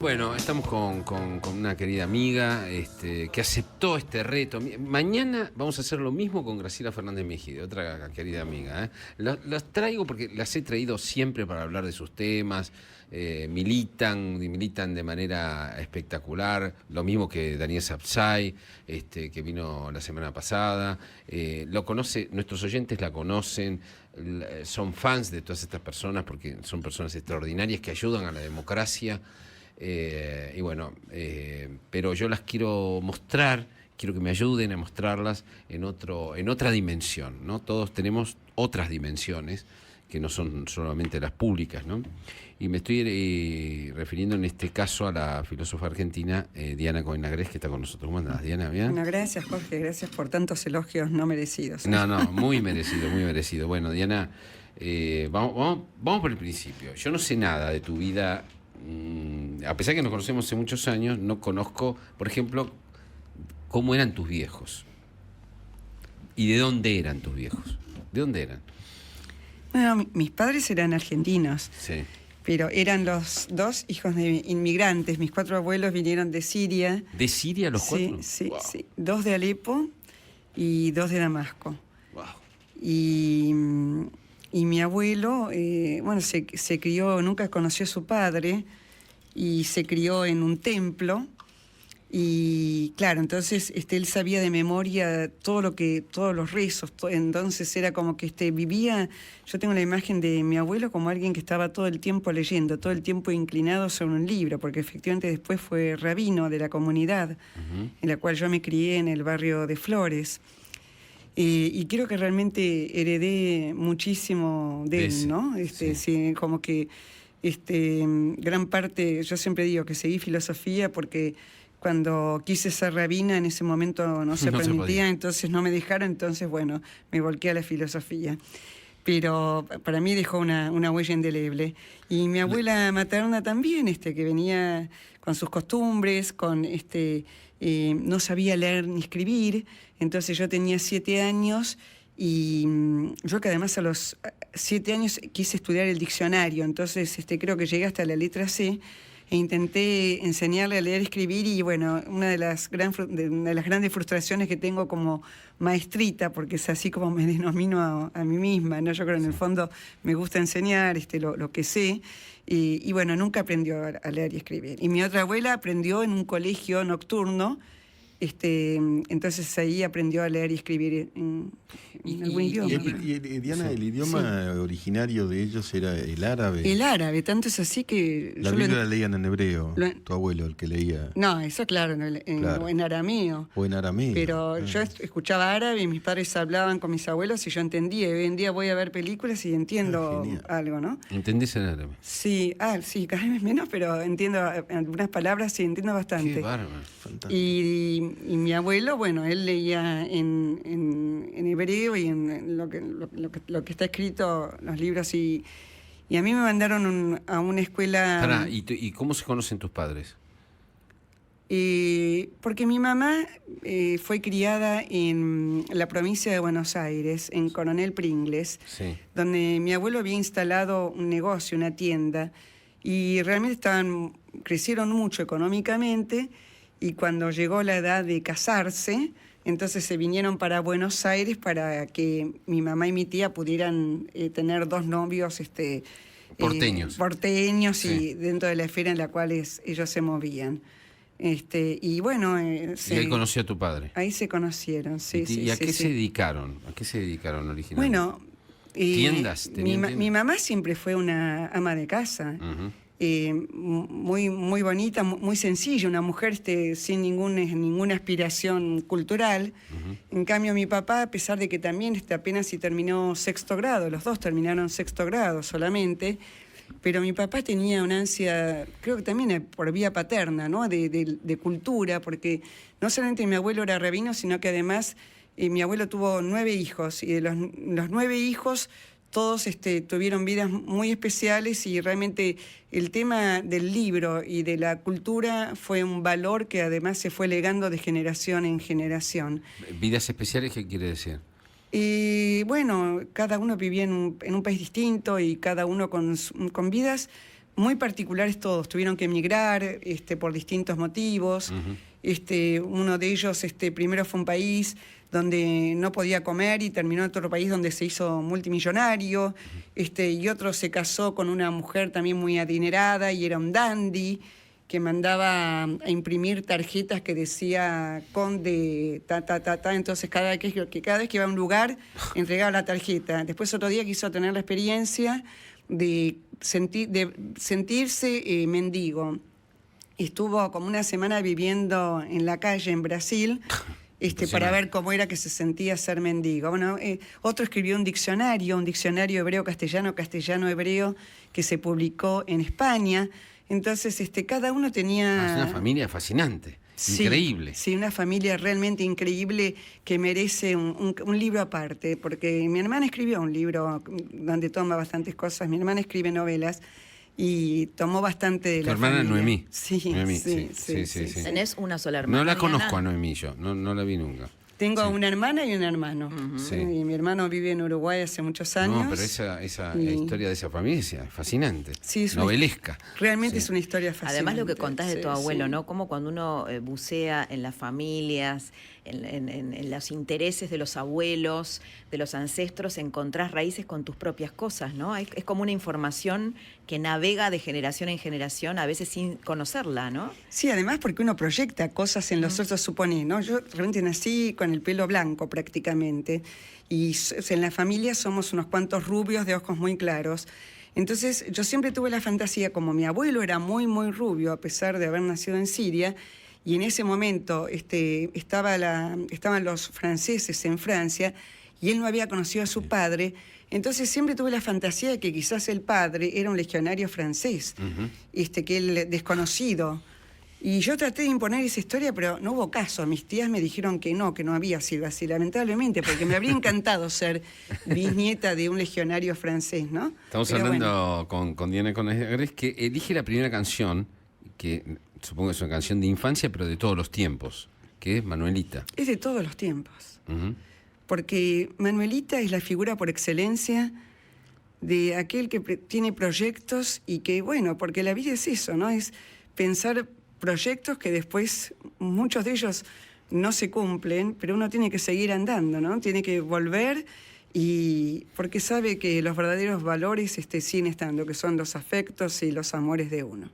Bueno, estamos con una querida amiga que aceptó este reto. Mañana vamos a hacer lo mismo con Graciela Fernández Mejide, otra querida amiga. Las traigo porque las he traído siempre para hablar de sus temas. Militan de manera espectacular. Lo mismo que Daniel Sapsay, que vino la semana pasada. Lo conoce, nuestros oyentes la conocen. Son fans de todas estas personas porque son personas extraordinarias que ayudan a la democracia. Y bueno, pero yo las quiero mostrar, quiero que me ayuden a mostrarlas en otra dimensión, ¿no? Todos tenemos otras dimensiones que no son solamente las públicas, ¿no? Y me estoy refiriendo en este caso a la filósofa argentina Diana Cohen-Agres, que está con nosotros. ¿Cómo andás, Diana? ¿Bien? Bueno, gracias, Jorge, gracias por tantos elogios no merecidos. No, muy merecido, muy merecido. Bueno, Diana, vamos por el principio. Yo no sé nada de tu vida. A pesar que nos conocemos hace muchos años, no conozco, por ejemplo, cómo eran tus viejos y de dónde eran tus viejos. ¿De dónde eran? Bueno, mis padres eran argentinos, Sí. pero eran los dos hijos de inmigrantes. Mis 4 abuelos vinieron de Siria. ¿De Siria los 4? Sí, Wow. sí. 2 de Alepo y 2 de Damasco. Wow. Y mi abuelo, se crió, nunca conoció a su padre y se crió en un templo. Y claro, entonces él sabía de memoria todos los rezos, entonces era como que vivía. Yo tengo la imagen de mi abuelo como alguien que estaba todo el tiempo leyendo, todo el tiempo inclinado sobre un libro, porque efectivamente después fue rabino de la comunidad, en la cual yo me crié en el barrio de Flores. Y creo que realmente heredé muchísimo de él, ¿no? Sí, como que gran parte, yo siempre digo que seguí filosofía porque cuando quise ser rabina en ese momento no se permitía, entonces no me dejaron, entonces bueno, me volqué a la filosofía. Pero para mí dejó una huella indeleble. Y mi abuela materna también, que venía con sus costumbres, no sabía leer ni escribir, entonces yo tenía 7 años y yo que además a los 7 años quise estudiar el diccionario, entonces creo que llegué hasta la letra C e intenté enseñarle a leer y escribir y bueno, una de las grandes frustraciones que tengo como maestrita, porque es así como me denomino a mí misma, ¿no? Yo creo que en el fondo me gusta enseñar lo que sé y bueno, nunca aprendió a leer y escribir. Y mi otra abuela aprendió en un colegio nocturno, entonces ahí aprendió a leer y escribir en algún idioma. Diana, el idioma originario de ellos era el árabe. El árabe, tanto es así que... La Biblia la leían en hebreo, tu abuelo, el que leía. No, eso claro, o en arameo. O en arameo. Pero yo escuchaba árabe y mis padres hablaban con mis abuelos y yo entendía. Hoy en día voy a ver películas y entiendo algo, ¿no? ¿Entendés en árabe? Sí, cada vez menos, pero entiendo algunas palabras y entiendo bastante. Qué bárbaro. Fantástico. Y mi abuelo, bueno, él leía en hebreo y en lo que está escrito, los libros, y a mí me mandaron a una escuela... Pará, ¿y cómo se conocen tus padres? Porque mi mamá fue criada en la provincia de Buenos Aires, en Coronel Pringles, Sí. donde mi abuelo había instalado un negocio, una tienda, y realmente crecieron mucho económicamente. Y cuando llegó la edad de casarse, entonces se vinieron para Buenos Aires para que mi mamá y mi tía pudieran tener 2 novios porteños Sí. y dentro de la esfera en la cual ellos se movían. Y bueno... Y ahí conoció a tu padre. Ahí se conocieron, sí. ¿Y a qué se dedicaron? ¿A qué se dedicaron originalmente? Bueno... ¿Tiendas? Mi mamá siempre fue una ama de casa. Uh-huh. Muy, muy bonita, muy sencilla, una mujer sin ninguna aspiración cultural. En cambio, mi papá, a pesar de que también apenas si terminó 6º grado, los dos terminaron 6º grado solamente, pero mi papá tenía una ansia, creo que también por vía paterna, ¿no? de cultura, porque no solamente mi abuelo era rabino, sino que además mi abuelo tuvo 9 hijos, y de los 9 hijos... Todos tuvieron vidas muy especiales y realmente el tema del libro y de la cultura fue un valor que además se fue legando de generación en generación. ¿Vidas especiales qué quiere decir? Bueno, cada uno vivía en un país distinto y cada uno con vidas muy particulares todos, tuvieron que emigrar por distintos motivos. Uno de ellos primero fue un país donde no podía comer y terminó en otro país donde se hizo multimillonario, y otro se casó con una mujer también muy adinerada y era un dandy que mandaba a imprimir tarjetas que decía conde, entonces cada vez que iba a un lugar entregaba la tarjeta. Después otro día quiso tener la experiencia de sentirse mendigo. Estuvo como una semana viviendo en la calle en Brasil, para ver cómo era que se sentía ser mendigo. Bueno, otro escribió un diccionario hebreo-castellano, castellano-hebreo, que se publicó en España. Entonces, cada uno tenía... Es una familia fascinante, sí, increíble. Sí, una familia realmente increíble que merece un libro aparte, porque mi hermana escribió un libro donde toma bastantes cosas. Mi hermana escribe novelas y tomó bastante de Tu la hermana familia. Noemí. Sí, Noemí, sí. ¿Tenés una sola hermana? No la Diana? conozco a Noemí yo, no la vi nunca. Tengo una hermana y un hermano. Sí. Y mi hermano vive en Uruguay hace muchos años. No, pero esa historia de esa familia es fascinante, Sí, es novelesca. Realmente es una historia fascinante. Además lo que contás de tu abuelo, sí. ¿no? Como cuando uno bucea en las familias, en los intereses de los abuelos, de los ancestros, encontrás raíces con tus propias cosas, ¿no? Es como una información que navega de generación en generación, a veces sin conocerla, ¿no? Sí, además porque uno proyecta cosas en los otros, supone, ¿no? Yo realmente nací con el pelo blanco prácticamente, y en la familia somos unos cuantos rubios de ojos muy claros. Entonces yo siempre tuve la fantasía, como mi abuelo era muy, muy rubio, a pesar de haber nacido en Siria, y en ese momento estaban los franceses en Francia, y él no había conocido a su padre. Entonces siempre tuve la fantasía de que quizás el padre era un legionario francés, que él desconocido. Y yo traté de imponer esa historia, pero no hubo caso. Mis tías me dijeron que no había sido así, lamentablemente, porque me habría encantado ser bisnieta de un legionario francés, ¿no? Estamos hablando con Diana Conegrés, que elige la primera canción, que supongo que es una canción de infancia, pero de todos los tiempos, que es Manuelita. Es de todos los tiempos. Porque Manuelita es la figura por excelencia de aquel que tiene proyectos y que, bueno, porque la vida es eso, ¿no? Es pensar proyectos que después, muchos de ellos no se cumplen, pero uno tiene que seguir andando, ¿no? Tiene que volver, y porque sabe que los verdaderos valores siguen estando, que son los afectos y los amores de uno.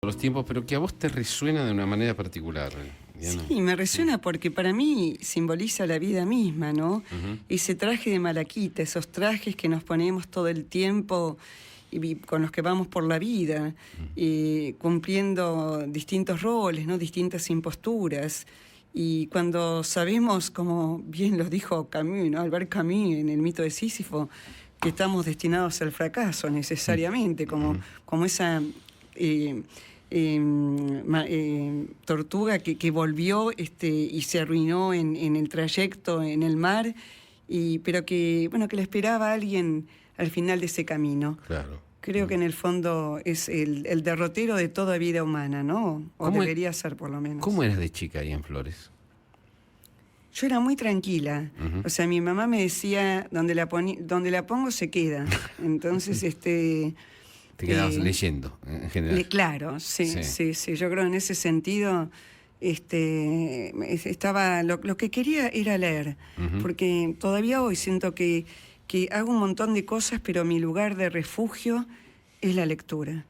los tiempos, pero que a vos te resuena de una manera particular, Diana. Sí, me resuena porque para mí simboliza la vida misma, ¿no? Ese traje de malaquita, esos trajes que nos ponemos todo el tiempo y con los que vamos por la vida, cumpliendo distintos roles, ¿no? Distintas imposturas. Y cuando sabemos, como bien lo dijo Camus, ¿no? Albert Camus en el mito de Sísifo, que estamos destinados al fracaso necesariamente, como esa tortuga que volvió y se arruinó en el trayecto, en el mar, pero que le esperaba a alguien al final de ese camino. Claro. Creo que en el fondo es el derrotero de toda vida humana, ¿no? O debería ser, por lo menos. ¿Cómo eras de chica ahí en Flores? Yo era muy tranquila. O sea, mi mamá me decía, donde la pongo se queda. Entonces, Te quedabas leyendo, en general. Claro, sí. Yo creo en ese sentido, estaba lo que quería era leer. Porque todavía hoy siento que hago un montón de cosas, pero mi lugar de refugio es la lectura.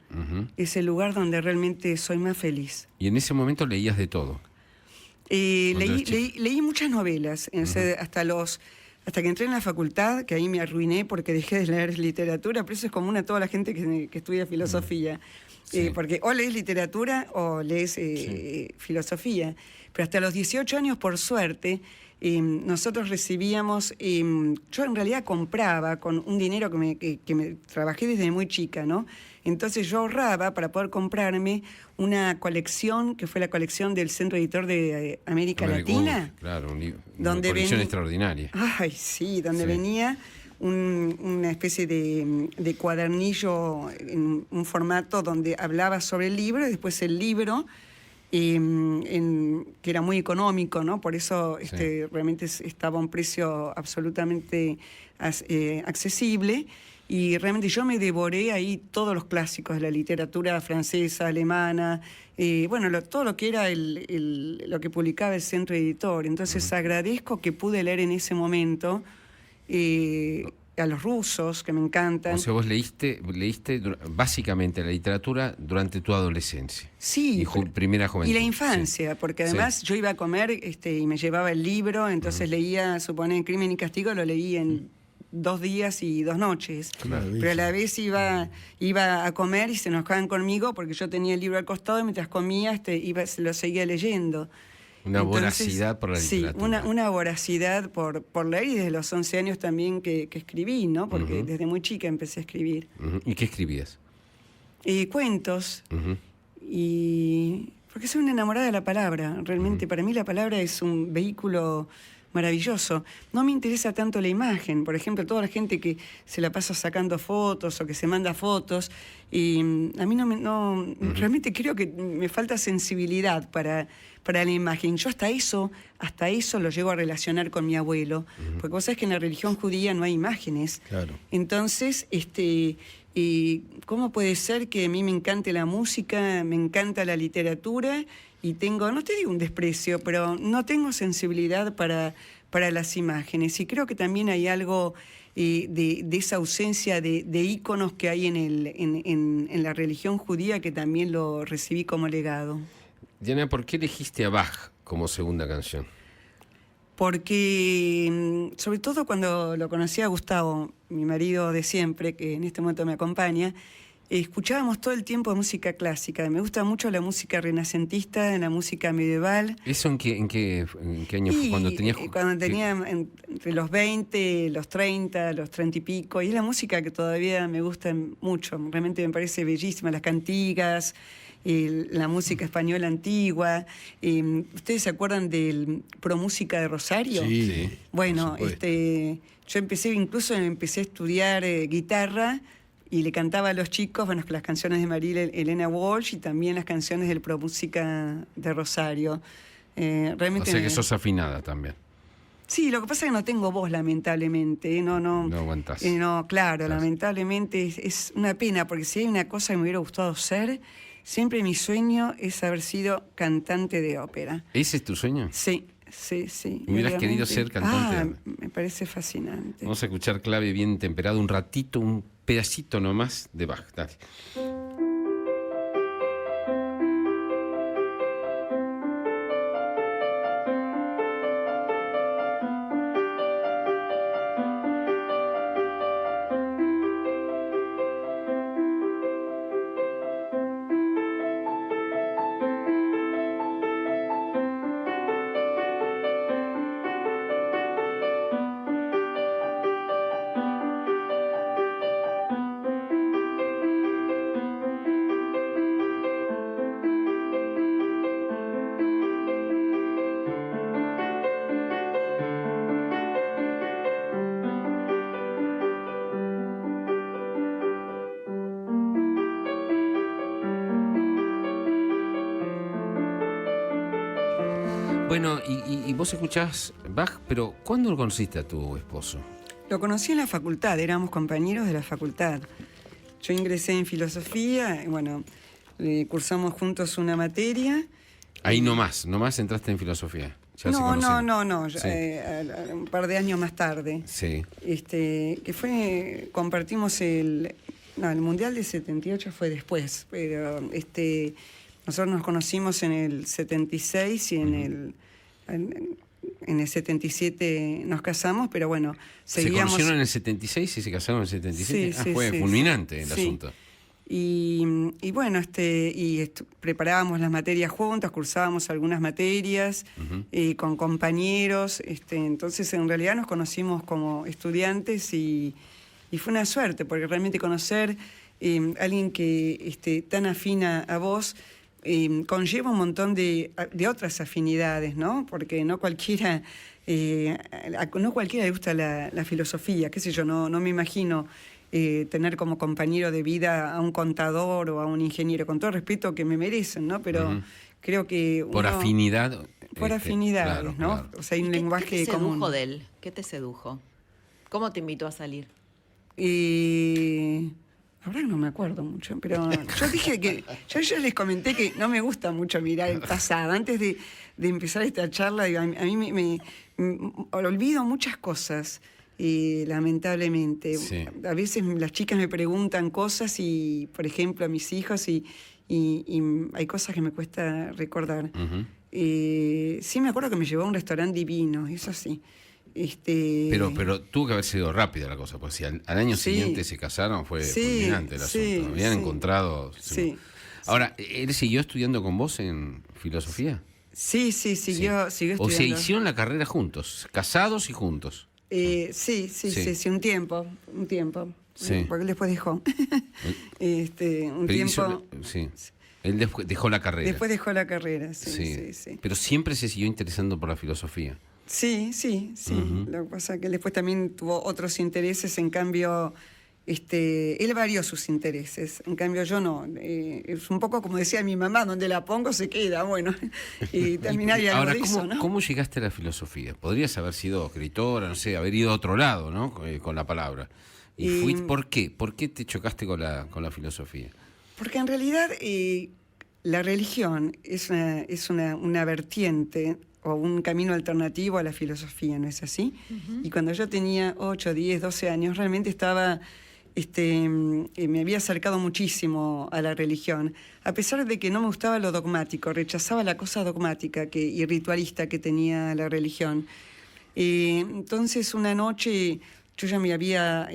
Es el lugar donde realmente soy más feliz. Y en ese momento leías de todo. Leí muchas novelas, hasta que entré en la facultad, que ahí me arruiné porque dejé de leer literatura, pero eso es común a toda la gente que estudia filosofía. Sí. Porque o lees literatura o lees filosofía. Pero hasta los 18 años, por suerte, nosotros recibíamos, yo en realidad compraba con un dinero que me trabajé desde muy chica, ¿no? Entonces yo ahorraba para poder comprarme una colección, que fue la colección del Centro Editor de América Latina. Claro, una colección extraordinaria. Ay, sí, donde venía una especie de cuadernillo en un formato donde hablaba sobre el libro, y después el libro, que era muy económico, ¿no? Por eso realmente estaba a un precio absolutamente accesible. Y realmente yo me devoré ahí todos los clásicos de la literatura francesa, alemana, todo lo que era lo que publicaba el Centro Editor. Entonces agradezco que pude leer en ese momento a los rusos, que me encantan. O sea, vos leíste básicamente la literatura durante tu adolescencia. Sí. Y primera juventud. Y la infancia, porque además yo iba a comer y me llevaba el libro, entonces leía, suponer, Crimen y Castigo, lo leí en 2 días y 2 noches. Pero a la vez iba a comer y se enojaban conmigo porque yo tenía el libro al costado y mientras comía lo seguía leyendo. Una voracidad por la literatura. Sí, una voracidad por leer, y desde los 11 años también que escribí, ¿no? Porque desde muy chica empecé a escribir. ¿Y qué escribías? Cuentos. Porque soy una enamorada de la palabra. Realmente para mí la palabra es un vehículo maravilloso. No me interesa tanto la imagen. Por ejemplo, toda la gente que se la pasa sacando fotos o que se manda fotos, y a mí realmente creo que me falta sensibilidad para la imagen. Yo hasta eso lo llego a relacionar con mi abuelo, porque vos sabés que en la religión judía no hay imágenes. Claro. Entonces, ¿cómo puede ser que a mí me encante la música, me encanta la literatura y no te digo un desprecio, pero no tengo sensibilidad para las imágenes? Y creo que también hay algo de esa ausencia de íconos que hay en la religión judía, que también lo recibí como legado. Diana, ¿por qué elegiste a Bach como segunda canción? Porque, sobre todo cuando lo conocí a Gustavo, mi marido de siempre, que en este momento me acompaña, escuchábamos todo el tiempo música clásica. Me gusta mucho la música renacentista, la música medieval. ¿Eso en qué año fue? Cuando tenía entre los 20, los 30, los 30 y pico. Y es la música que todavía me gusta mucho. Realmente me parece bellísima. Las cantigas, la música española antigua. ¿Ustedes se acuerdan del Pro Música de Rosario? Sí. Bueno, yo empecé a estudiar guitarra y le cantaba a los chicos, las canciones de María Elena Walsh y también las canciones del Pro Música de Rosario. Realmente o sea que sos afinada también. Sí, lo que pasa es que no tengo voz, lamentablemente. No aguantás. Claro, lamentablemente es una pena, porque si hay una cosa que me hubiera gustado ser, siempre mi sueño es haber sido cantante de ópera. ¿Ese es tu sueño? Sí. ¿Hubieras querido ser cantante? Me parece fascinante. Vamos a escuchar Clave Bien Temperado un ratito, un pedacito nomás de Bach. Dale. Bueno, y vos escuchás Bach, pero ¿cuándo lo conociste a tu esposo? Lo conocí en la facultad, éramos compañeros de la facultad. Yo ingresé en filosofía, y bueno, cursamos juntos una materia. Ahí nomás entraste en filosofía. Ya se conocían. No, Sí. un par de años más tarde. Sí. Que fue, compartimos el Mundial del 78 fue después, pero nosotros nos conocimos en el 76 y en el 77 nos casamos, pero bueno, seguíamos... ¿Se conocieron en el 76 y se casaron en el 77? Sí, Fue fulminante el sí. asunto. Y bueno, preparábamos las materias juntas, cursábamos algunas materias con compañeros, entonces en realidad nos conocimos como estudiantes y fue una suerte, porque realmente conocer a alguien que tan afina a vos conlleva un montón de otras afinidades, ¿no? Porque no cualquiera le gusta la filosofía, qué sé yo, no me imagino tener como compañero de vida a un contador o a un ingeniero, con todo el respeto que me merecen, ¿no? Pero creo que por afinidad. Por afinidades, claro, ¿no? claro. O sea, hay un lenguaje ¿Qué te común. sedujo de él? ¿Qué te sedujo? ¿Cómo te invitó a salir? La verdad que no me acuerdo mucho, pero yo dije que... Yo les comenté que no me gusta mucho mirar el pasado. Antes de empezar esta charla, digo, a mí me olvido muchas cosas, lamentablemente. Sí. A veces las chicas me preguntan cosas y, por ejemplo, a mis hijos y hay cosas que me cuesta recordar. Sí me acuerdo que me llevó a un restaurante divino, eso sí. Pero tuvo que haber sido rápida la cosa, porque si al año siguiente se casaron fue fulminante el asunto. Habían encontrado... Sí. Ahora, ¿él siguió estudiando con vos en filosofía? Sí, siguió estudiando. O se hicieron la carrera juntos, casados y juntos. Sí, un tiempo. Sí. Porque él después dejó. Un Pero tiempo. sí. Él dejó la carrera. Después dejó la carrera, sí. Pero siempre se siguió interesando por la filosofía. Sí. Lo que pasa es que él después también tuvo otros intereses, en cambio, él varió sus intereses, en cambio yo no. Es un poco como decía mi mamá, donde la pongo se queda, bueno, y también hay algo de eso, ¿no? ¿Cómo llegaste a la filosofía? Podrías haber sido escritora, no sé, haber ido a otro lado, ¿no? Con la palabra. ¿Por qué? ¿Por qué te chocaste con la filosofía? Porque en realidad la religión es una vertiente o un camino alternativo a la filosofía, ¿no es así? Y cuando yo tenía 8, 10, 12 años, realmente estaba, me había acercado muchísimo a la religión, a pesar de que no me gustaba lo dogmático, rechazaba la cosa dogmática y ritualista que tenía la religión. Entonces una noche yo ya me había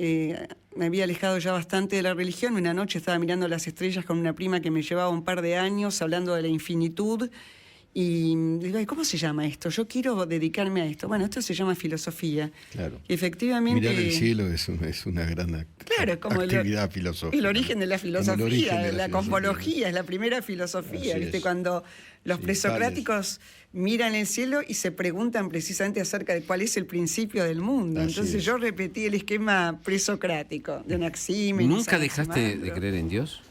alejado ya bastante de la religión. Una noche estaba mirando las estrellas con una prima que me llevaba un par de años, hablando de la infinitud. Y digo, ¿cómo se llama esto? Yo quiero dedicarme a esto. Bueno, esto se llama filosofía. Claro. Y efectivamente... Mirar el cielo es una gran actividad filosófica. El origen de la filosofía, la cosmología, ¿no? es la primera filosofía. Así ¿Viste? es. Cuando los presocráticos miran el cielo y se preguntan precisamente acerca de cuál es el principio del mundo. Así Entonces es. yo repetí el esquema presocrático de Anaxímenes. ¿Nunca dejaste de creer en Dios?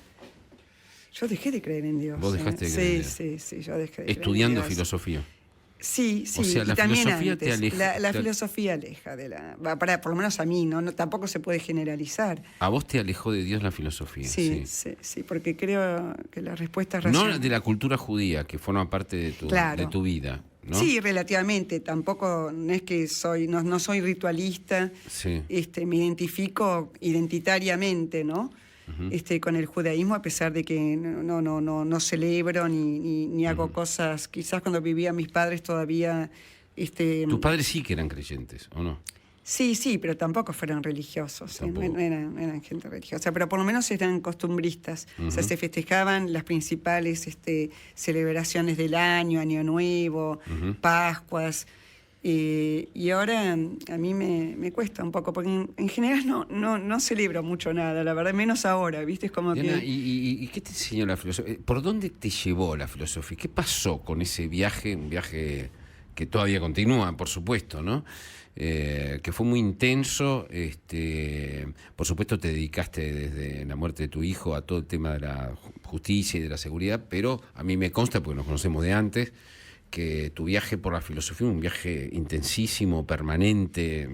Yo dejé de creer en Dios. ¿Vos dejaste de creer en Dios? Sí, yo dejé de creer en Estudiando Dios. filosofía. Sí, O sea, la y también filosofía antes. te aleja. La filosofía aleja de por lo menos a mí, no tampoco se puede generalizar. A vos te alejó de Dios la filosofía. Sí, porque creo que la respuesta es No racional. de la cultura judía, que forma parte de tu vida, ¿no? Sí, relativamente. Tampoco, no es que no soy ritualista. Sí. Me identifico identitariamente, ¿no? Con el judaísmo, a pesar de que no celebro ni hago cosas. Quizás cuando vivían mis padres todavía... ¿Tus padres sí que eran creyentes, o no? Sí, pero tampoco fueron religiosos, Tampoco. No eran gente religiosa, pero por lo menos eran costumbristas. O sea, se festejaban las principales celebraciones del año, Año Nuevo, Pascuas. Y ahora a mí me cuesta un poco, porque en general no celebro mucho nada, la verdad, menos ahora, ¿viste? Es como Diana, que... ¿y qué te enseñó la filosofía? ¿Por dónde te llevó la filosofía? ¿Qué pasó con ese viaje? Un viaje que todavía continúa, por supuesto, ¿no? Que fue muy intenso. Por supuesto te dedicaste desde la muerte de tu hijo a todo el tema de la justicia y de la seguridad, pero a mí me consta, porque nos conocemos de antes, que tu viaje por la filosofía, un viaje intensísimo, permanente,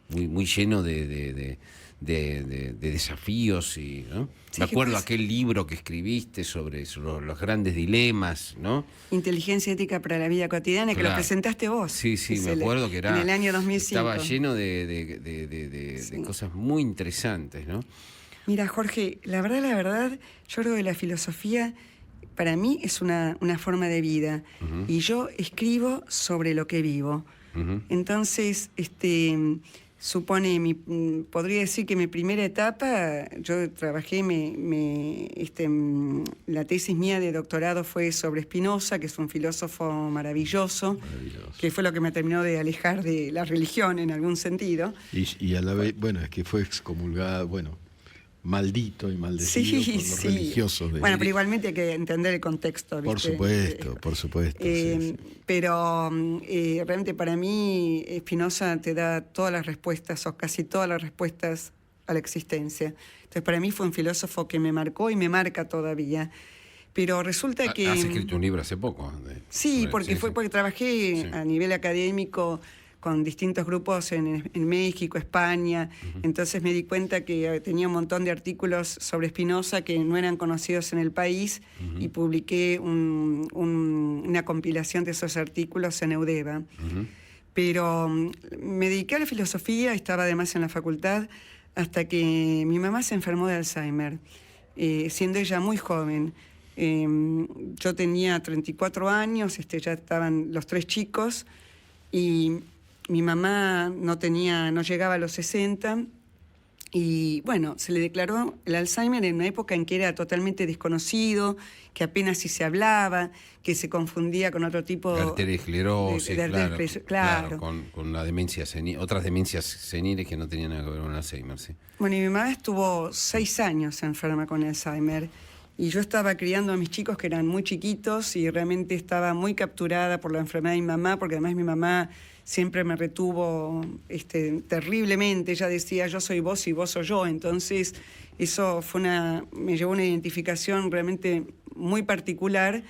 muy lleno de desafíos, y, ¿no? Sí, me acuerdo aquel libro que escribiste sobre los grandes dilemas, ¿no? Inteligencia ética para la vida cotidiana, que lo presentaste vos. Sí, me acuerdo que era... En el año 2005. Estaba lleno de cosas muy interesantes, ¿no? Mira, Jorge, la verdad, yo creo que la filosofía para mí es una forma de vida. Uh-huh. Y yo escribo sobre lo que vivo. Uh-huh. Entonces, podría decir que mi primera etapa, yo trabajé, la tesis mía de doctorado fue sobre Spinoza, que es un filósofo maravilloso, que fue lo que me terminó de alejar de la religión en algún sentido. Y a la vez, bueno, es que fue excomulgado, maldito y maldecido por los religiosos. Bueno, pero igualmente hay que entender el contexto, ¿viste? Por supuesto. Sí. Pero realmente para mí Spinoza te da todas las respuestas, o casi todas las respuestas a la existencia. Entonces para mí fue un filósofo que me marcó y me marca todavía. Pero resulta que... Has escrito un libro hace poco. Sí, porque trabajé a nivel académico con distintos grupos en México, España. Uh-huh. Entonces me di cuenta que tenía un montón de artículos sobre Spinoza que no eran conocidos en el país. Uh-huh. Y publiqué una compilación de esos artículos en Eudeva. Uh-huh. Pero me dediqué a la filosofía, estaba además en la facultad, hasta que mi mamá se enfermó de Alzheimer, siendo ella muy joven. Yo tenía 34 años, ya estaban los 3 chicos, y mi mamá no llegaba a los 60, y bueno, se le declaró el Alzheimer en una época en que era totalmente desconocido, que apenas si se hablaba, que se confundía con otro tipo de arteriosclerosis, claro. Con la demencia senil, otras demencias seniles que no tenían nada que ver con el Alzheimer, sí. Bueno, y mi mamá estuvo 6 años enferma con Alzheimer, y yo estaba criando a mis chicos que eran muy chiquitos, y realmente estaba muy capturada por la enfermedad de mi mamá, porque además mi mamá siempre me retuvo terriblemente. Ella decía, yo soy vos y vos soy yo. Entonces eso me llevó una identificación realmente muy particular.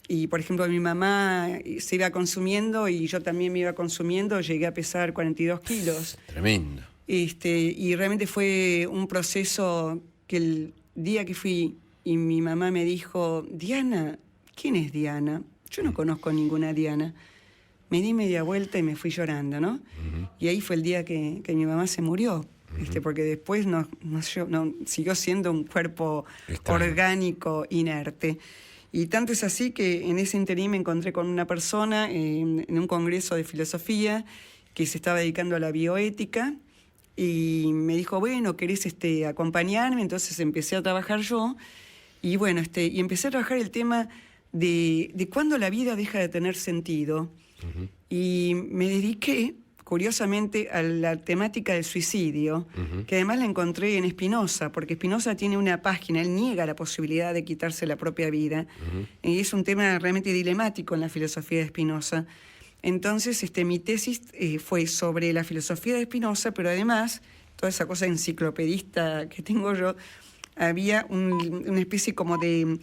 Y por ejemplo, mi mamá se iba consumiendo y yo también me iba consumiendo. Llegué a pesar 42 kilos. Tremendo. Y realmente fue un proceso que el día que fui y mi mamá me dijo, Diana, ¿quién es Diana? Yo no conozco ninguna Diana. Me di media vuelta y me fui llorando, ¿no? Uh-huh. Y ahí fue el día que mi mamá se murió, uh-huh. Porque después no siguió siendo un cuerpo orgánico, inerte. Y tanto es así que en ese interín me encontré con una persona en un congreso de filosofía que se estaba dedicando a la bioética, y me dijo, bueno, ¿querés acompañarme? Entonces empecé a trabajar yo, y bueno, y empecé a trabajar el tema de cuándo la vida deja de tener sentido. Uh-huh. Y me dediqué, curiosamente, a la temática del suicidio, uh-huh. que además la encontré en Spinoza, porque Spinoza tiene una página, él niega la posibilidad de quitarse la propia vida, uh-huh. y es un tema realmente dilemático en la filosofía de Spinoza. Entonces, mi tesis fue sobre la filosofía de Spinoza, pero además, toda esa cosa enciclopedista que tengo yo, había una especie como de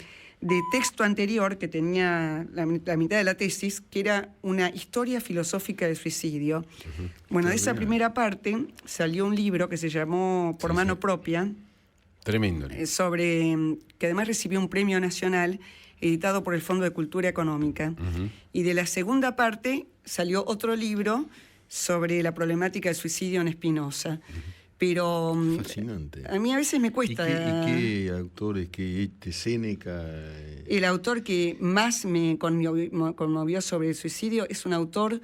texto anterior que tenía la mitad de la tesis, que era una historia filosófica del suicidio. Uh-huh. Bueno, de esa primera parte salió un libro que se llamó Por mano propia. Tremendo. Que además recibió un premio nacional editado por el Fondo de Cultura Económica. Uh-huh. Y de la segunda parte salió otro libro sobre la problemática del suicidio en Spinoza. Uh-huh. Pero fascinante. A mí a veces me cuesta. ¿Y qué autores? Séneca? El autor que más me conmovió sobre el suicidio es un autor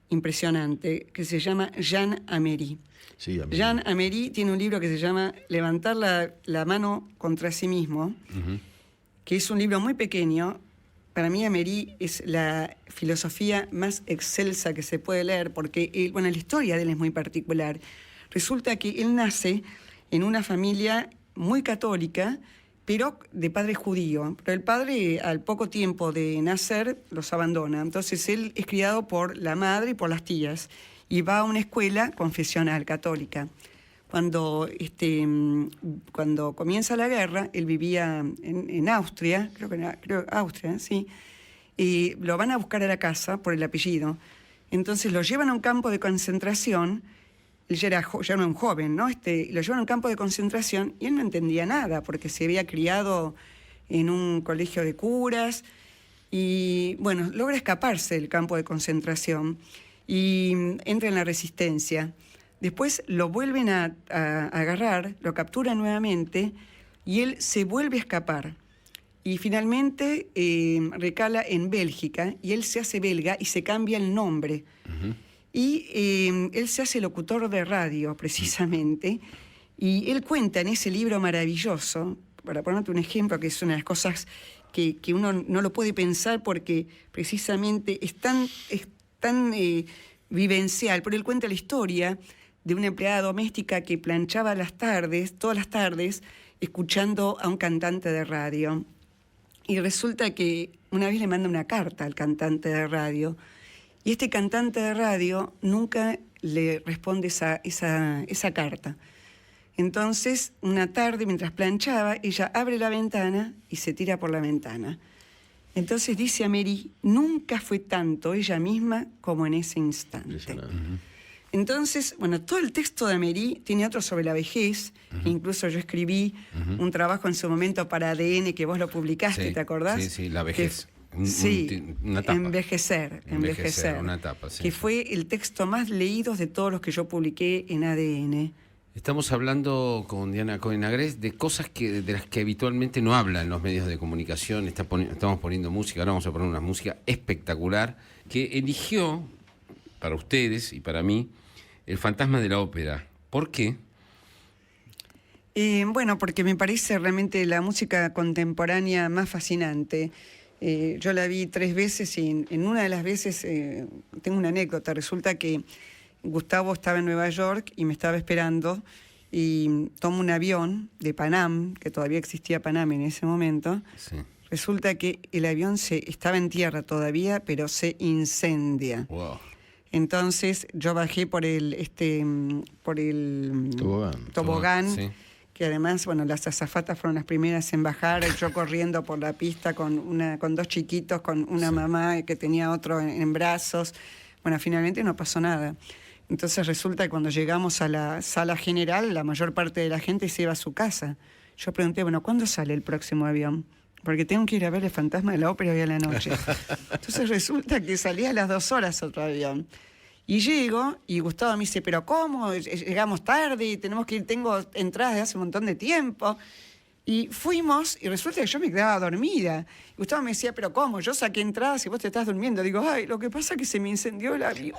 impresionante que se llama Jean Améry. Sí, Jean Améry tiene un libro que se llama Levantar la mano contra sí mismo, uh-huh. que es un libro muy pequeño. Para mí Améry es la filosofía más excelsa que se puede leer, porque la historia de él es muy particular. Resulta que él nace en una familia muy católica, pero de padre judío. Pero el padre, al poco tiempo de nacer, los abandona. Entonces él es criado por la madre y por las tías, y va a una escuela confesional católica. Cuando comienza la guerra, él vivía en Austria, creo Austria, sí, lo van a buscar a la casa por el apellido. Entonces lo llevan a un campo de concentración. Él ya era un joven, ¿no? Lo llevan a un campo de concentración y él no entendía nada porque se había criado en un colegio de curas y, bueno, logra escaparse del campo de concentración y entra en la resistencia. Después lo vuelven a agarrar, lo capturan nuevamente y él se vuelve a escapar. Y finalmente recala en Bélgica y él se hace belga y se cambia el nombre. Uh-huh. Y él se hace locutor de radio, precisamente. Y él cuenta en ese libro maravilloso, para ponerte un ejemplo, que es una de las cosas que uno no lo puede pensar porque precisamente es tan vivencial, pero él cuenta la historia de una empleada doméstica que planchaba todas las tardes, escuchando a un cantante de radio. Y resulta que una vez le manda una carta al cantante de radio, y este cantante de radio nunca le responde esa carta. Entonces, una tarde, mientras planchaba, ella abre la ventana y se tira por la ventana. Entonces dice a Mary, nunca fue tanto ella misma como en ese instante. Entonces, bueno, todo el texto de Améry tiene otro sobre la vejez, incluso yo escribí un trabajo en su momento para ADN que vos lo publicaste, sí, ¿te acordás? Sí, la vejez. Una etapa. Envejecer, una etapa, sí. Que fue el texto más leído de todos los que yo publiqué en ADN. Estamos hablando con Diana Cohen Agrest de cosas de las que habitualmente no hablan los medios de comunicación. Estamos poniendo música, ahora vamos a poner una música espectacular que eligió para ustedes y para mí El fantasma de la ópera. ¿Por qué? Bueno, porque me parece realmente la música contemporánea más fascinante. Yo la vi 3 veces y en una de las veces tengo una anécdota. Resulta que Gustavo estaba en Nueva York y me estaba esperando y tomo un avión de Panam, que todavía existía Panam en ese momento. Sí. Resulta que el avión estaba en tierra todavía, pero se incendia. Wow. Entonces yo bajé por el tobogán, sí. Que además, bueno, las azafatas fueron las primeras en bajar, yo corriendo por la pista con 2 chiquitos, con una mamá que tenía otro en brazos. Bueno, finalmente no pasó nada. Entonces resulta que cuando llegamos a la sala general, la mayor parte de la gente se iba a su casa. Yo pregunté, bueno, ¿cuándo sale el próximo avión? Porque tengo que ir a ver El fantasma de la ópera hoy a la noche. Entonces resulta que salía a las 2 horas otro avión. Y llego, y Gustavo me dice, ¿pero cómo? Llegamos tarde y tenemos que ir, tengo entradas de hace un montón de tiempo. Y fuimos, y resulta que yo me quedaba dormida. Y Gustavo me decía, ¿pero cómo? Yo saqué entradas y vos te estás durmiendo. Digo, ay, lo que pasa es que se me incendió el avión.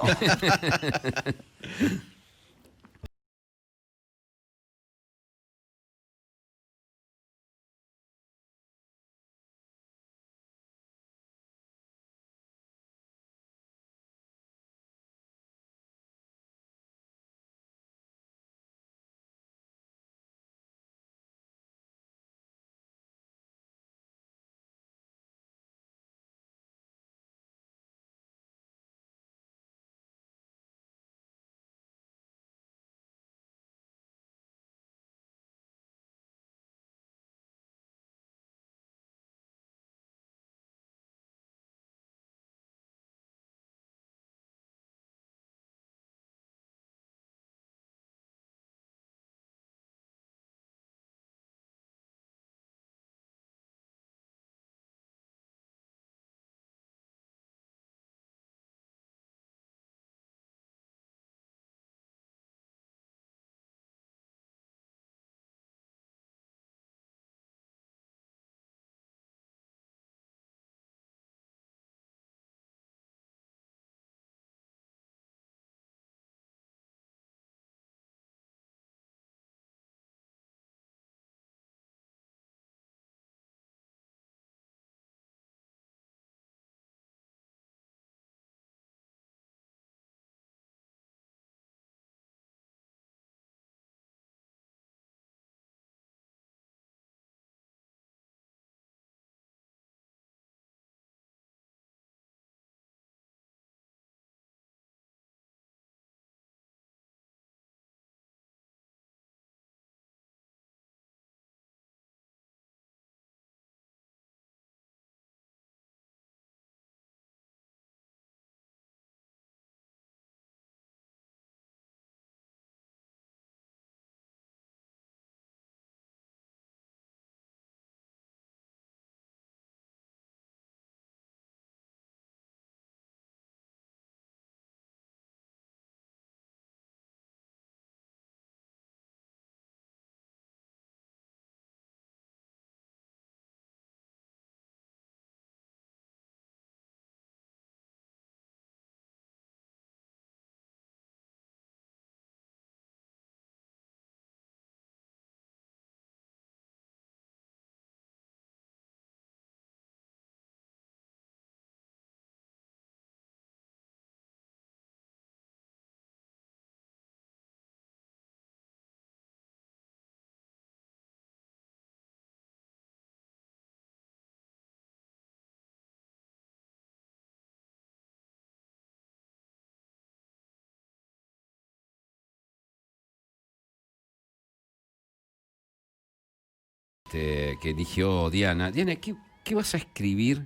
que eligió Diana. Diana, ¿qué vas a escribir?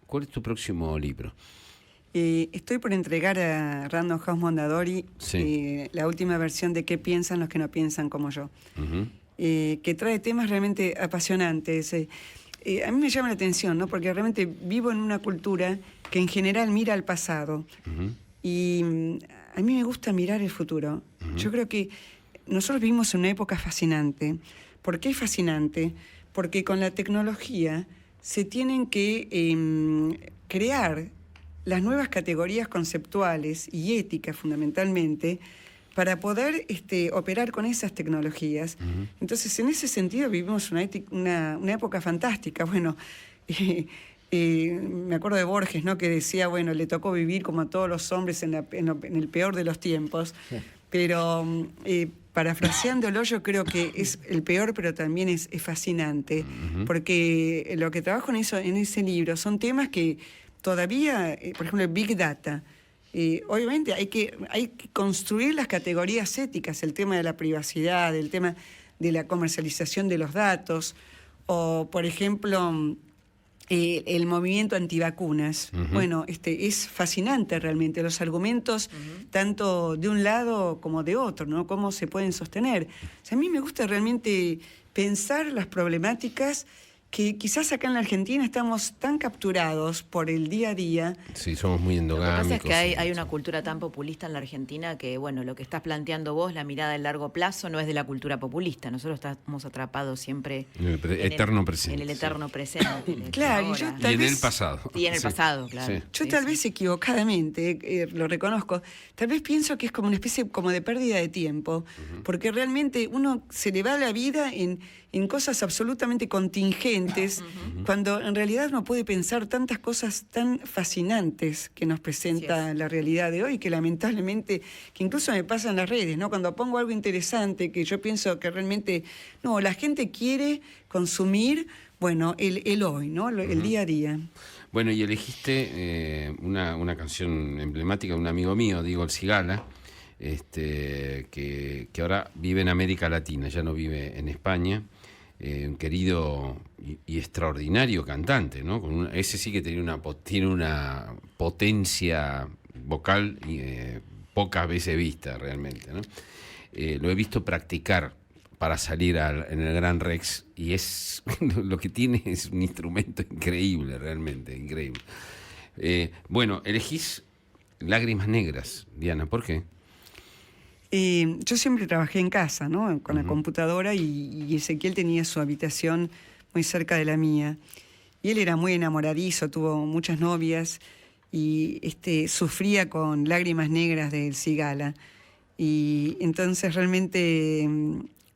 ¿Cuál es tu próximo libro? Estoy por entregar a Random House Mondadori Sí. la última versión de ¿Qué piensan los que no piensan como yo? Ujú. Que trae temas realmente apasionantes. A mí me llama la atención, ¿no? Porque realmente vivo en una cultura que en general mira al pasado. Ujú. Y a mí me gusta mirar el futuro. Yo creo que nosotros vivimos en una época fascinante. ¿Por qué fascinante? Porque con la tecnología se tienen que crear las nuevas categorías conceptuales y éticas fundamentalmente para poder operar con esas tecnologías. Ujú. Entonces, en ese sentido vivimos una época fantástica. Bueno, me acuerdo de Borges, ¿no? Que decía, bueno, le tocó vivir como a todos los hombres en el peor de los tiempos, pero parafraseándolo, yo creo que es el peor, pero también es fascinante, porque lo que trabajo en ese libro son temas que todavía, por ejemplo, el Big Data, obviamente hay que construir las categorías éticas, el tema de la privacidad, el tema de la comercialización de los datos, o por ejemplo el movimiento antivacunas. Bueno, es fascinante realmente, los argumentos tanto de un lado como de otro, ¿no? Cómo se pueden sostener. O sea, a mí me gusta realmente pensar las problemáticas que quizás acá en la Argentina estamos tan capturados por el día a día. Sí, somos muy Lo que endogámicos. pasa es que hay una cultura tan populista en la Argentina que, bueno, lo que estás planteando vos, la mirada del largo plazo, no es de la cultura populista. Nosotros estamos atrapados siempre En el eterno presente. En el eterno presente. Claro, y yo ahora. tal Y en vez- el pasado. Y en el Sí. pasado, claro. Sí. Yo Sí, tal sí. vez equivocadamente, lo reconozco, tal vez pienso que es como una especie como de pérdida de tiempo, porque realmente uno se le va la vida en cosas absolutamente contingentes, cuando en realidad uno puede pensar tantas cosas tan fascinantes que nos presenta Así la realidad de hoy, que lamentablemente, que incluso me pasa en las redes, ¿no? Cuando pongo algo interesante, que yo pienso que realmente, no, la gente quiere consumir, bueno, el hoy, ¿no? El día a día. Bueno, y elegiste una canción emblemática de un amigo mío, Diego El Cigala, que ahora vive en América Latina, ya no vive en España. Un querido y extraordinario cantante, ¿no? Ese sí que tiene una potencia vocal pocas veces vista realmente, ¿no? Lo he visto practicar para salir en el Gran Rex y es lo que tiene es un instrumento increíble, realmente increíble. Bueno, elegís Lágrimas Negras, Diana, ¿por qué? Yo siempre trabajé en casa, ¿no? Con la computadora y Ezequiel tenía su habitación muy cerca de la mía. Y él era muy enamoradizo, tuvo muchas novias y sufría con Lágrimas Negras de El Cigala. Y entonces realmente,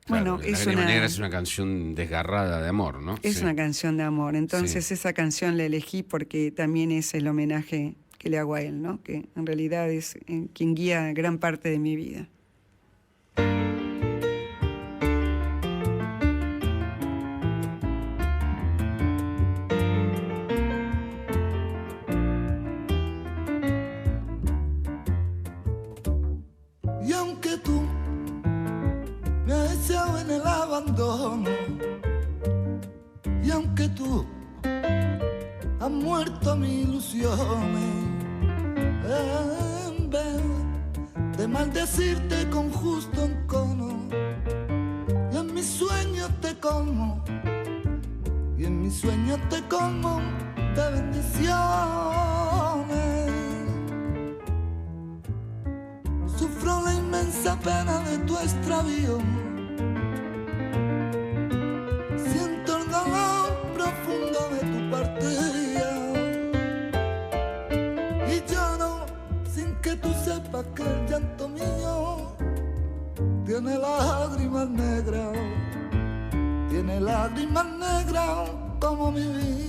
bueno, Claro, es Lágrimas Negras es una canción desgarrada de amor, ¿no? es Sí. una canción de amor. Entonces Sí. esa canción la elegí porque también es el homenaje que le hago a él, ¿no? Que en realidad es quien guía gran parte de mi vida. Y aunque tú me has deseado en el abandono, y aunque tú has muerto mis ilusiones, en vez de maldecirte con justo encono, y en mis sueños te como, y en mis sueños te como de bendiciones. Sufro la inmensa pena de tu extravío, siento el dolor profundo de tu partida, y lloro sin que tú sepas que el llanto mío tiene lágrimas negras, tiene lágrimas negras como mi vida.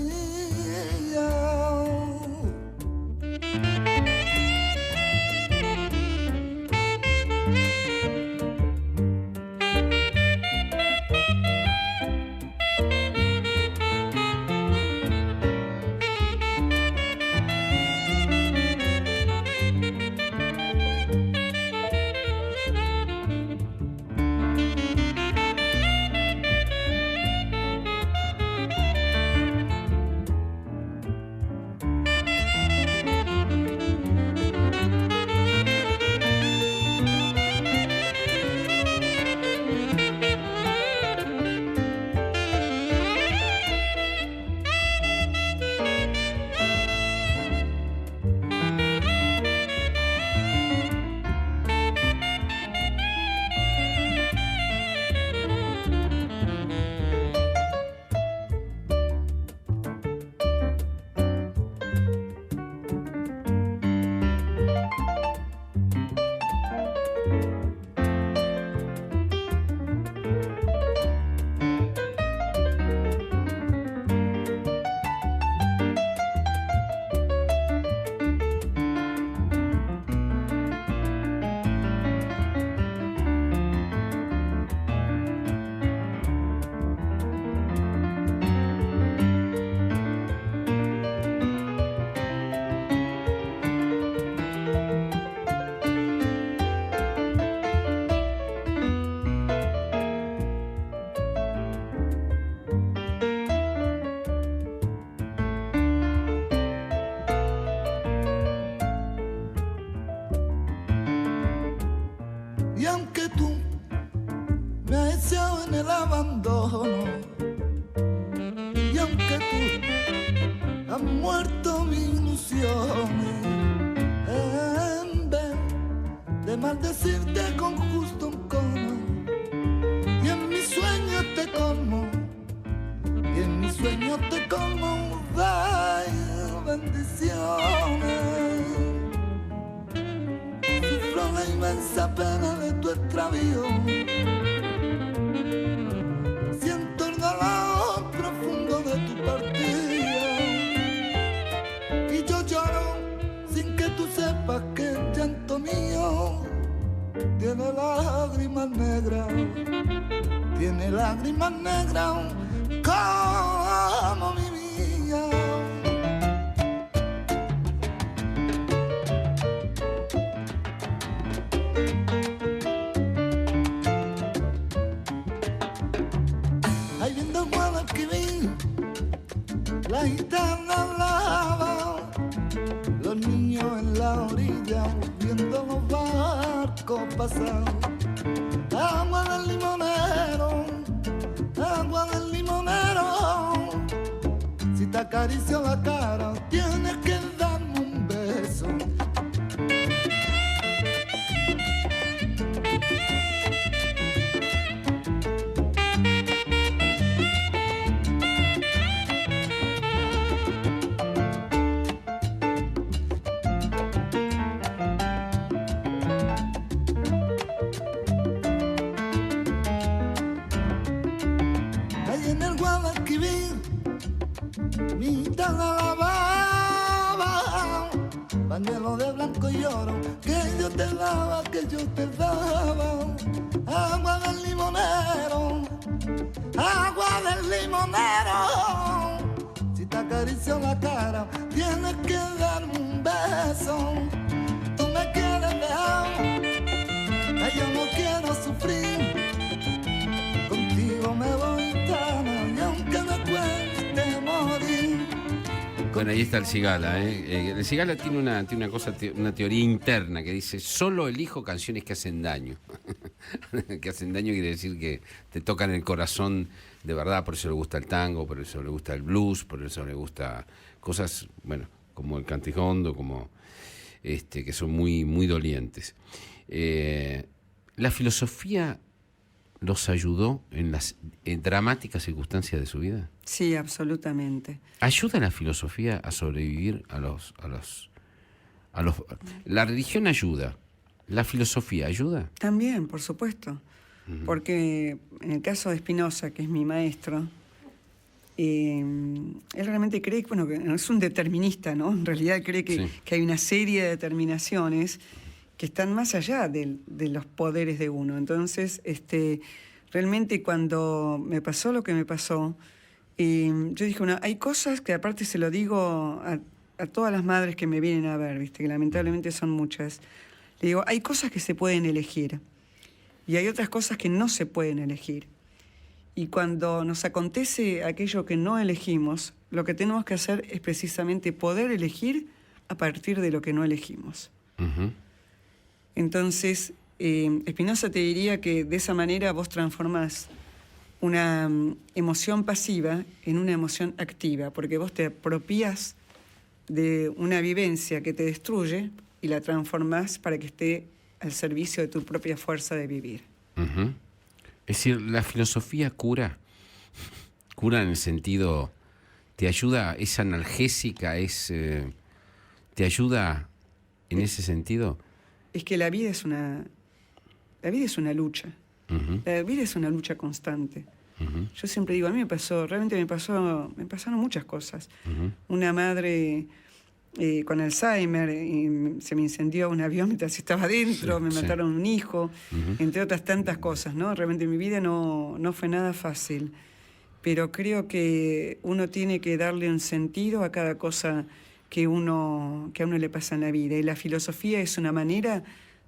inmensa pena de tu extravío. Siento el dolor profundo de tu partida y yo lloro sin que tú sepas que el llanto mío tiene lágrimas negras, tiene lágrimas negras como mi vida. Ahí viendo el Guadalquivir, la gitana lava, los niños en la orilla viendo los barcos pasar. Agua del limonero, agua del limonero, si te acaricio la cara tienes que darme un beso. Pañuelo de blanco y oro que yo te daba, que yo te daba. Agua del limonero, agua del limonero. Si te acaricio la cara, tienes que darme un beso. Tú me quieres dejar, ay, yo no quiero sufrir. Contigo me voy tan, y aunque me cueste morir. Bueno, ahí está el Cigala, ¿eh? El Cigala tiene una cosa, una teoría interna que dice: solo elijo canciones que hacen daño. Que hacen daño quiere decir que te tocan el corazón de verdad, por eso le gusta el tango, por eso le gusta el blues, por eso le gusta cosas, bueno, como el cantijondo, como que son muy, muy dolientes. La filosofía los ayudó en las dramáticas circunstancias de su vida. Sí, absolutamente. ¿Ayuda la filosofía a sobrevivir a los... La religión ayuda, ¿la filosofía ayuda? También, por supuesto. Uh-huh. Porque en el caso de Spinoza, que es mi maestro, él realmente cree que, bueno, que es un determinista, ¿no? En realidad cree que, sí, que hay una serie de determinaciones que están más allá de los poderes de uno. Entonces, realmente cuando me pasó lo que me pasó, yo dije, bueno, hay cosas que aparte se lo digo a todas las madres que me vienen a ver, ¿viste? Que lamentablemente son muchas. Le digo, hay cosas que se pueden elegir y hay otras cosas que no se pueden elegir. Y cuando nos acontece aquello que no elegimos, lo que tenemos que hacer es precisamente poder elegir a partir de lo que no elegimos. Uh-huh. Entonces, Spinoza te diría que de esa manera vos transformás una emoción pasiva en una emoción activa, porque vos te apropiás de una vivencia que te destruye y la transformás para que esté al servicio de tu propia fuerza de vivir. Uh-huh. Es decir, la filosofía cura en el sentido, te ayuda, es analgésica, te ayuda en ese sentido. Es que la vida es una lucha. Uh-huh. La vida es una lucha constante. Uh-huh. Yo siempre digo, a mí me pasaron muchas cosas. Uh-huh. Una madre con Alzheimer, se me incendió un avión mientras estaba adentro, sí, me mataron un hijo, uh-huh, entre otras tantas cosas, ¿no? Realmente mi vida no fue nada fácil, pero creo que uno tiene que darle un sentido a cada cosa que a uno le pasa en la vida, y la filosofía es una manera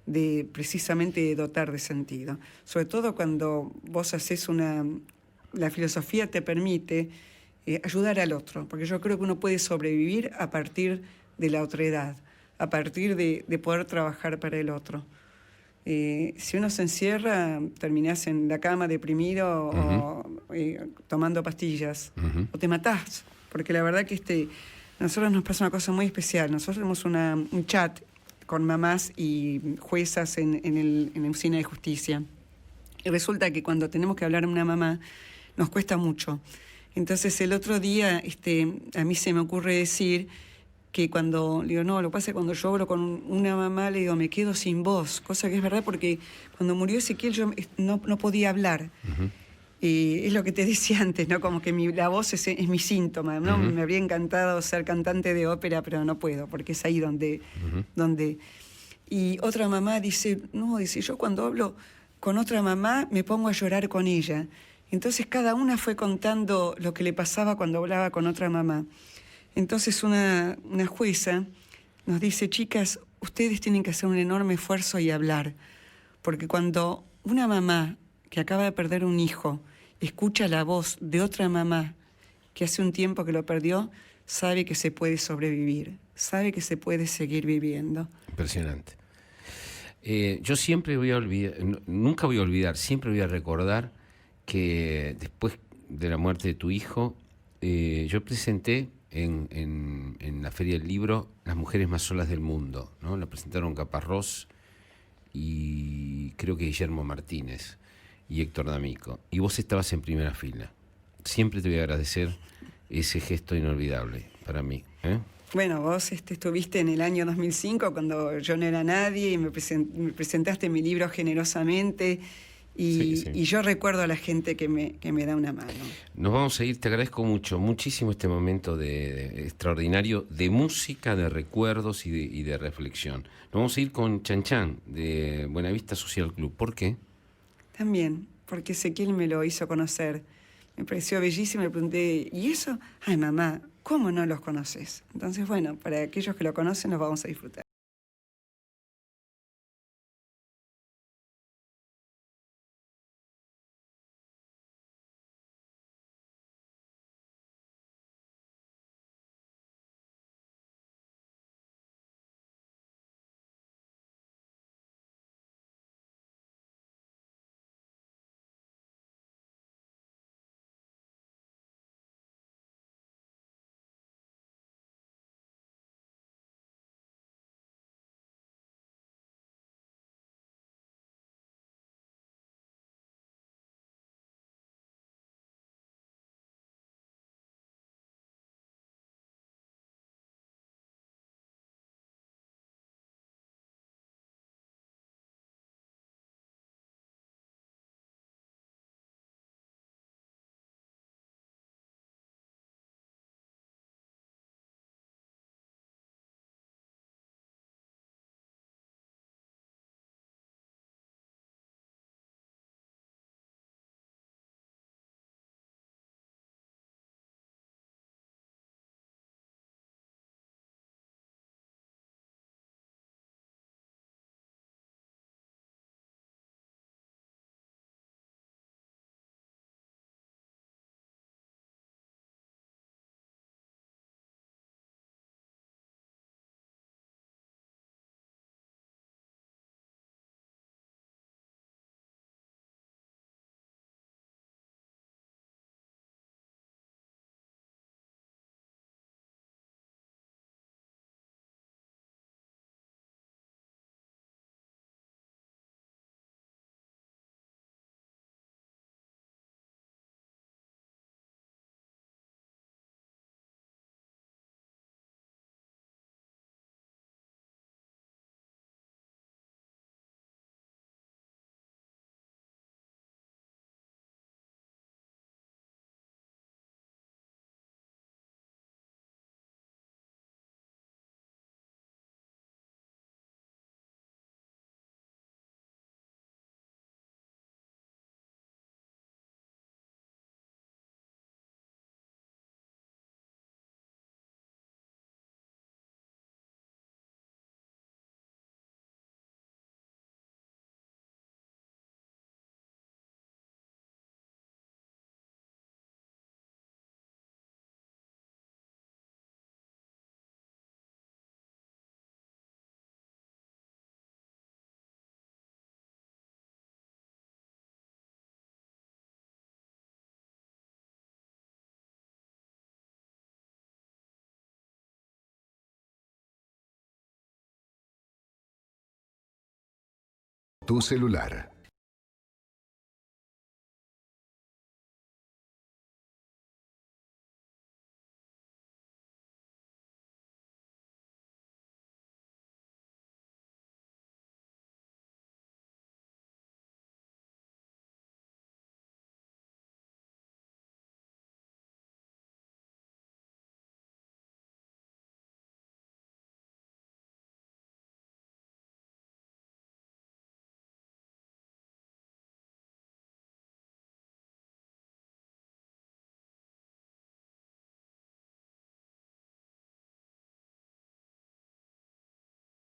de precisamente dotar de sentido, sobre todo cuando vos haces la filosofía te permite ayudar al otro, porque yo creo que uno puede sobrevivir a partir de la otredad, a partir de poder trabajar para el otro. Si uno se encierra, terminás en la cama deprimido, uh-huh, o tomando pastillas, uh-huh, o te matás, porque la verdad que a nosotros nos pasa una cosa muy especial. Nosotros tenemos un chat con mamás y juezas en la oficina de justicia, y resulta que cuando tenemos que hablar a una mamá nos cuesta mucho. Entonces el otro día a mí se me ocurre decir, que cuando, le digo, no, lo que pasa es que cuando yo hablo con una mamá, le digo, me quedo sin voz, cosa que es verdad porque cuando murió Ezequiel yo no podía hablar. Es lo que te decía antes, ¿no? Como que la voz es mi síntoma, ¿no? Me habría encantado ser cantante de ópera, pero no puedo, porque es ahí donde... Y otra mamá dice, no, dice, yo cuando hablo con otra mamá me pongo a llorar con ella. Entonces cada una fue contando lo que le pasaba cuando hablaba con otra mamá. Entonces una jueza nos dice, chicas, ustedes tienen que hacer un enorme esfuerzo y hablar, porque cuando una mamá que acaba de perder un hijo escucha la voz de otra mamá que hace un tiempo que lo perdió, sabe que se puede sobrevivir, sabe que se puede seguir viviendo. Impresionante. Yo siempre voy a olvidar, nunca voy a olvidar, siempre voy a recordar que después de la muerte de tu hijo, yo presenté en la Feria del Libro Las mujeres más solas del mundo, ¿no? La presentaron Caparrós y creo que Guillermo Martínez y Héctor D'Amico. Y vos estabas en primera fila. Siempre te voy a agradecer ese gesto inolvidable para mí. Bueno, vos estuviste en el año 2005 cuando yo no era nadie y me presentaste mi libro generosamente y yo recuerdo a la gente que me da una mano. Nos vamos a ir, te agradezco muchísimo este momento extraordinario de música, de recuerdos y de reflexión. Nos vamos a ir con Chan Chan de Buenavista Social Club. ¿Por qué? También, porque Ezequiel me lo hizo conocer. Me pareció bellísimo, le pregunté, ¿y eso? Ay, mamá, ¿cómo no los conoces? Entonces, bueno, para aquellos que lo conocen, los vamos a disfrutar. Tu celular,